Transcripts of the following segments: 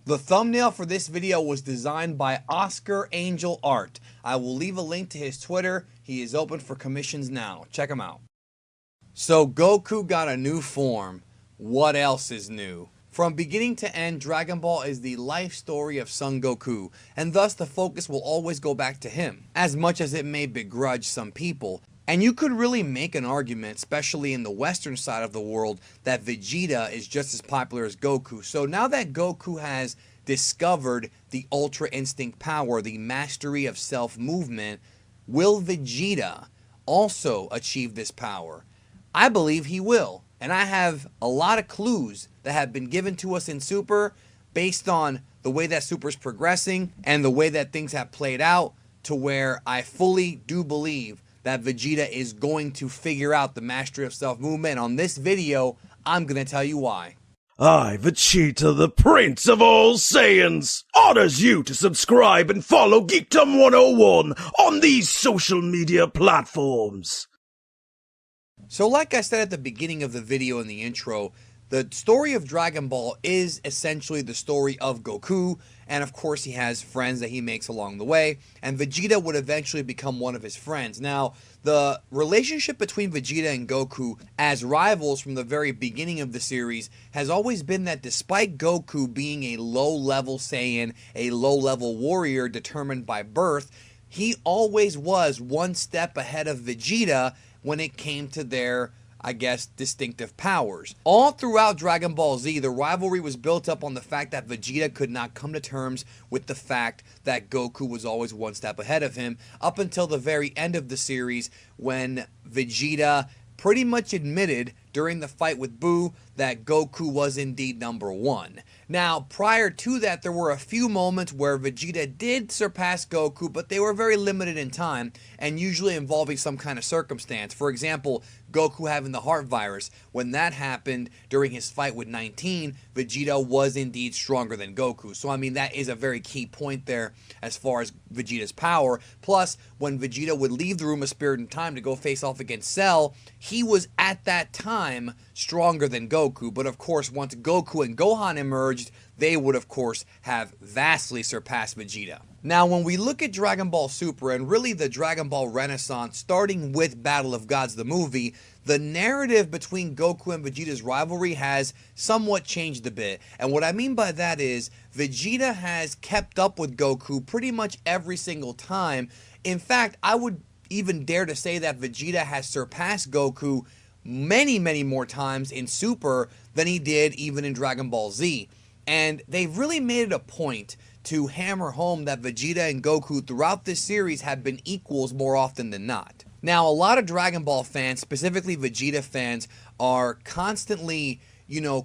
The thumbnail for this video was designed by Oscar Angel Art. I will leave a link to his Twitter. He is open for commissions now. Check him out. So Goku got a new form. What else is new? From beginning to end, Dragon Ball is the life story of Son Goku, and thus the focus will always go back to him, as much as it may begrudge some people. And you could really make an argument, especially in the western side of the world, that Vegeta is just as popular as Goku. So now that Goku has discovered the Ultra Instinct power, the mastery of self-movement, will Vegeta also achieve this power? I believe he will. And I have a lot of clues that have been given to us in Super based on the way that Super's progressing and the way that things have played out, to where I fully do believe that Vegeta is going to figure out the mastery of self-movement. And on this video, I'm going to tell you why. I, Vegeta, the Prince of all Saiyans, orders you to subscribe and follow Geekdom 101 on these social media platforms. So like I said at the beginning of the video in the intro, the story of Dragon Ball is essentially the story of Goku, and of course he has friends that he makes along the way, and Vegeta would eventually become one of his friends. Now, the relationship between Vegeta and Goku as rivals from the very beginning of the series has always been that despite Goku being a low-level Saiyan, a low-level warrior determined by birth, he always was one step ahead of Vegeta when it came to their, I guess, distinctive powers. All throughout Dragon Ball Z, the rivalry was built up on the fact that Vegeta could not come to terms with the fact that Goku was always one step ahead of him, up until the very end of the series when Vegeta pretty much admitted during the fight with Buu that Goku was indeed number one. Now, prior to that, there were a few moments where Vegeta did surpass Goku, but they were very limited in time and usually involving some kind of circumstance. For example, Goku having the heart virus. When that happened during his fight with 19, Vegeta was indeed stronger than Goku. So, I mean, that is a very key point there as far as Vegeta's power. Plus, when Vegeta would leave the Room of Spirit and Time to go face off against Cell, he was at that time stronger than Goku. But of course, once Goku and Gohan emerged, they would of course have vastly surpassed Vegeta. Now, when we look at Dragon Ball Super and really the Dragon Ball Renaissance, starting with Battle of Gods the movie, the narrative between Goku and Vegeta's rivalry has somewhat changed a bit. And what I mean by that is Vegeta has kept up with Goku pretty much every single time. In fact, I would even dare to say that Vegeta has surpassed Goku many, many more times in Super than he did even in Dragon Ball Z. And they've really made it a point to hammer home that Vegeta and Goku throughout this series have been equals more often than not. Now, a lot of Dragon Ball fans, specifically Vegeta fans, are constantly,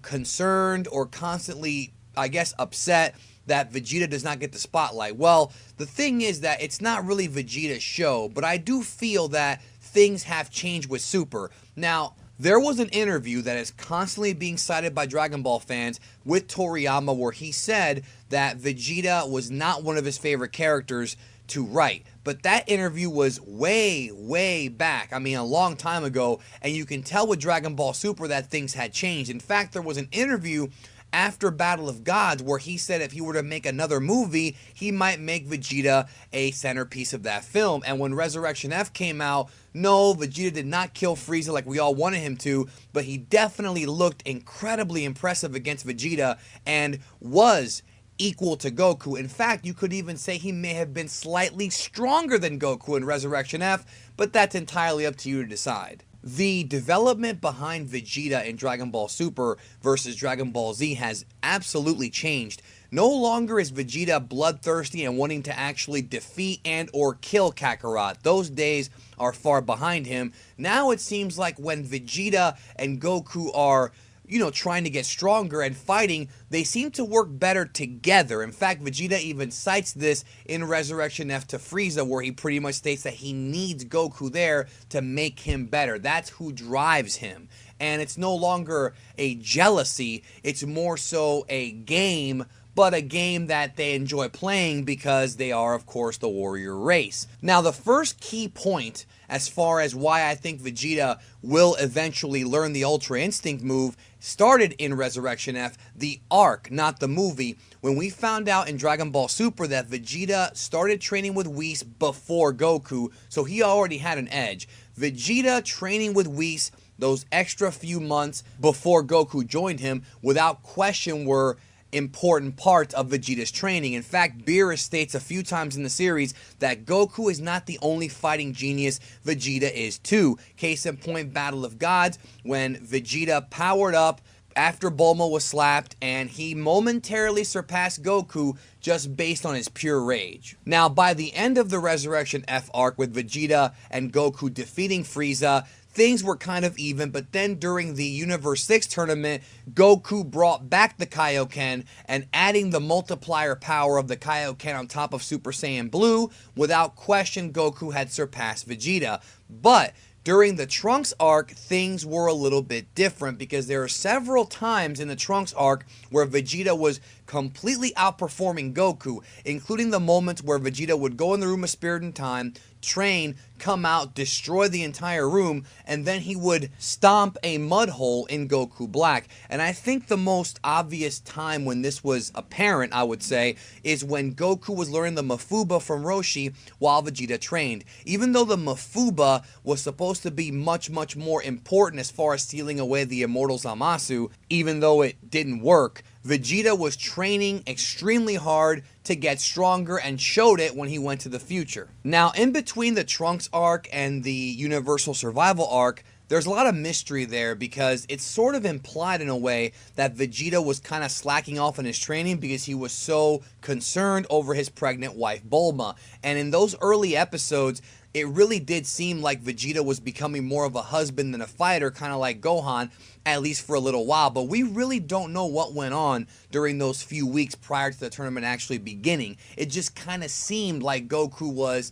concerned or constantly, I guess, upset that Vegeta does not get the spotlight. Well, the thing is that it's not really Vegeta's show, but I do feel that things have changed with Super. Now, there was an interview that is constantly being cited by Dragon Ball fans with Toriyama where he said that Vegeta was not one of his favorite characters to write. But that interview was way, way back. I mean, a long time ago. And you can tell with Dragon Ball Super that things had changed. In fact, there was an interview after Battle of Gods where he said if he were to make another movie, he might make Vegeta a centerpiece of that film. And when Resurrection F came out, no, Vegeta did not kill Frieza like we all wanted him to, but he definitely looked incredibly impressive against Vegeta and was equal to Goku. In fact, you could even say he may have been slightly stronger than Goku in Resurrection F, but that's entirely up to you to decide. The development behind Vegeta in Dragon Ball Super versus Dragon Ball Z has absolutely changed. No longer is Vegeta bloodthirsty and wanting to actually defeat and or kill Kakarot. Those days are far behind him. Now it seems like when Vegeta and Goku are trying to get stronger and fighting, they seem to work better together. In fact, Vegeta even cites this in Resurrection F to Frieza, where he pretty much states that he needs Goku there to make him better. That's who drives him. And it's no longer a jealousy, it's more so a game, but a game that they enjoy playing because they are, of course, the warrior race. Now, the first key point as far as why I think Vegeta will eventually learn the Ultra Instinct move started in Resurrection F, the arc, not the movie, when we found out in Dragon Ball Super that Vegeta started training with Whis before Goku, so he already had an edge. Vegeta training with Whis those extra few months before Goku joined him, without question, were important parts of Vegeta's training. In fact, Beerus states a few times in the series that Goku is not the only fighting genius, Vegeta is too. Case in point, Battle of Gods, when Vegeta powered up after Bulma was slapped and he momentarily surpassed Goku just based on his pure rage. Now, by the end of the Resurrection F arc with Vegeta and Goku defeating Frieza, things were kind of even, but then during the Universe 6 tournament, Goku brought back the Kaioken, and adding the multiplier power of the Kaioken on top of Super Saiyan Blue, without question Goku had surpassed Vegeta. But during the Trunks arc, things were a little bit different, because there are several times in the Trunks arc where Vegeta was completely outperforming Goku, including the moments where Vegeta would go in the Room of Spirit and Time, train, come out, destroy the entire room, and then he would stomp a mud hole in Goku Black. And I think the most obvious time when this was apparent, I would say, is when Goku was learning the Mafuba from Roshi while Vegeta trained. Even though the Mafuba was supposed to be much more important as far as stealing away the immortal Zamasu, even though it didn't work, Vegeta was training extremely hard to get stronger, and showed it when he went to the future. Now, in between the Trunks arc and the Universal Survival arc, there's a lot of mystery there, because it's sort of implied in a way that Vegeta was kind of slacking off in his training because he was so concerned over his pregnant wife Bulma. And in those early episodes, it really did seem like Vegeta was becoming more of a husband than a fighter, kind of like Gohan, at least for a little while. But we really don't know what went on during those few weeks prior to the tournament actually beginning. It just kind of seemed like Goku was,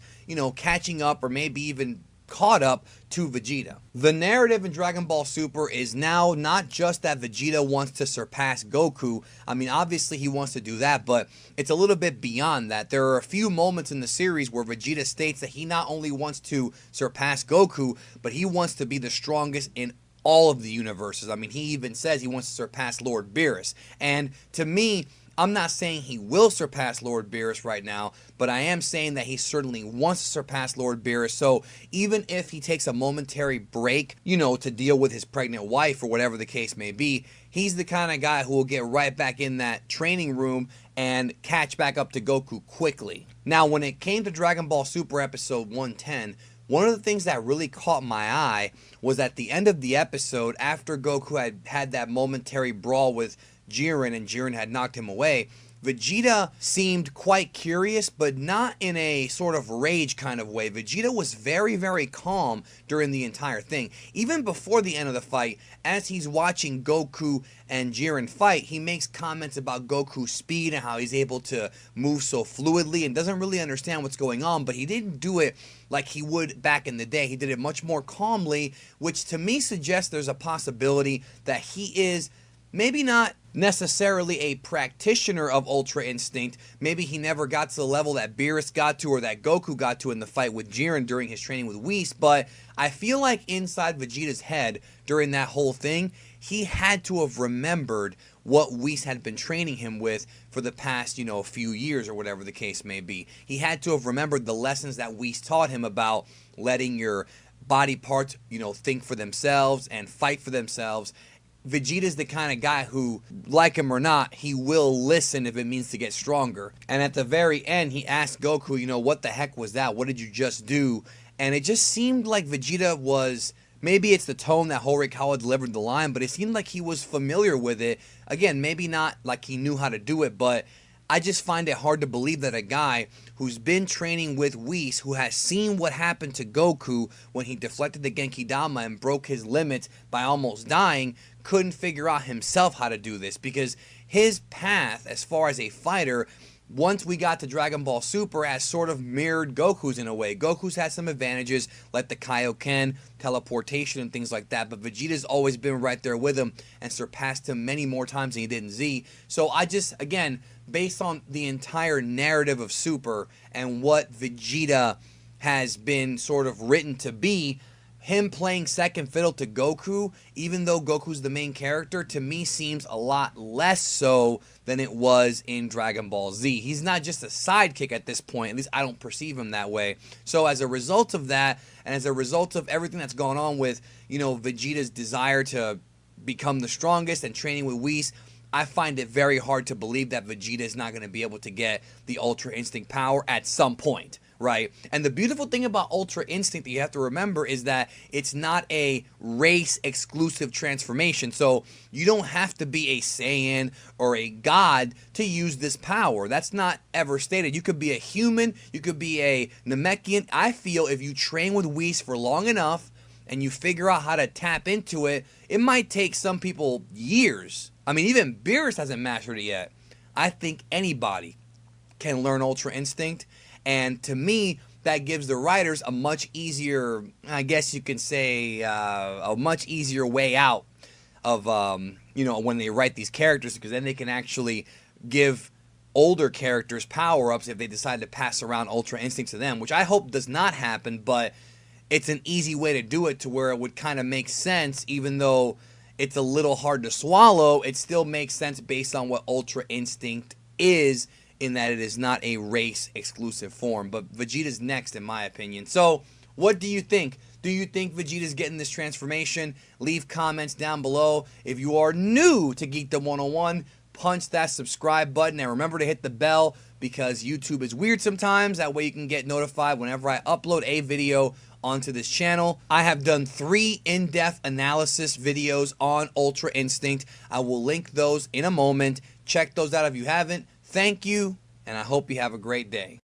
catching up, or maybe even caught up to Vegeta. The narrative in Dragon Ball Super is now not just that Vegeta wants to surpass Goku. I mean, obviously he wants to do that, but it's a little bit beyond that. There are a few moments in the series where Vegeta states that he not only wants to surpass Goku, but he wants to be the strongest in all of the universes. I mean, he even says he wants to surpass Lord Beerus. And to me, I'm not saying he will surpass Lord Beerus right now, but I am saying that he certainly wants to surpass Lord Beerus. So even if he takes a momentary break, to deal with his pregnant wife or whatever the case may be, he's the kind of guy who will get right back in that training room and catch back up to Goku quickly. Now, when it came to Dragon Ball Super episode 110, one of the things that really caught my eye was at the end of the episode, after Goku had that momentary brawl with Jiren and Jiren had knocked him away, Vegeta seemed quite curious, but not in a sort of rage kind of way. Vegeta was very calm during the entire thing. Even before the end of the fight, as he's watching Goku and Jiren fight, he makes comments about Goku's speed and how he's able to move so fluidly and doesn't really understand what's going on, but he didn't do it like he would back in the day. He did it much more calmly, which to me suggests there's a possibility that he is maybe not necessarily a practitioner of Ultra Instinct. Maybe he never got to the level that Beerus got to, or that Goku got to in the fight with Jiren during his training with Whis, but I feel like inside Vegeta's head during that whole thing, he had to have remembered what Whis had been training him with for the past, few years or whatever the case may be. He had to have remembered the lessons that Whis taught him about letting your body parts, think for themselves and fight for themselves. Vegeta's the kind of guy who, like him or not, he will listen if it means to get stronger. And at the very end, he asked Goku, what the heck was that? What did you just do? And it just seemed like Vegeta was, maybe it's the tone that Horikawa delivered the line, but it seemed like he was familiar with it. Again, maybe not like he knew how to do it, but I just find it hard to believe that a guy who's been training with Whis, who has seen what happened to Goku when he deflected the Genki Dama and broke his limits by almost dying, couldn't figure out himself how to do this, because his path as far as a fighter, once we got to Dragon Ball Super, has sort of mirrored Goku's in a way. Goku's had some advantages, like the Kaioken, teleportation, and things like that, but Vegeta's always been right there with him and surpassed him many more times than he did in Z. So I just, again, based on the entire narrative of Super and what Vegeta has been sort of written to be, him playing second fiddle to Goku, even though Goku's the main character, to me seems a lot less so than it was in Dragon Ball Z. He's not just a sidekick at this point, at least I don't perceive him that way. So as a result of that, and as a result of everything that's gone on with, Vegeta's desire to become the strongest and training with Whis, I find it very hard to believe that Vegeta is not going to be able to get the Ultra Instinct power at some point, right? And the beautiful thing about Ultra Instinct that you have to remember is that it's not a race-exclusive transformation. So you don't have to be a Saiyan or a god to use this power. That's not ever stated. You could be a human, you could be a Namekian. I feel if you train with Whis for long enough and you figure out how to tap into it, it might take some people years. I mean, even Beerus hasn't mastered it yet. I think anybody can learn Ultra Instinct, and to me, that gives the writers a much easier, I guess you can say, a much easier way out of, when they write these characters, because then they can actually give older characters power-ups if they decide to pass around Ultra Instinct to them, which I hope does not happen, but it's an easy way to do it to where it would kind of make sense, even though it's a little hard to swallow. It still makes sense based on what Ultra Instinct is, in that it is not a race-exclusive form. But Vegeta's next, in my opinion. So, what do you think? Do you think Vegeta's getting this transformation? Leave comments down below. If you are new to Geekdom 101, punch that subscribe button. And remember to hit the bell, because YouTube is weird sometimes. That way you can get notified whenever I upload a video onto this channel. I have done 3 in-depth analysis videos on Ultra Instinct. I will link those in a moment. Check those out if you haven't. Thank you, and I hope you have a great day.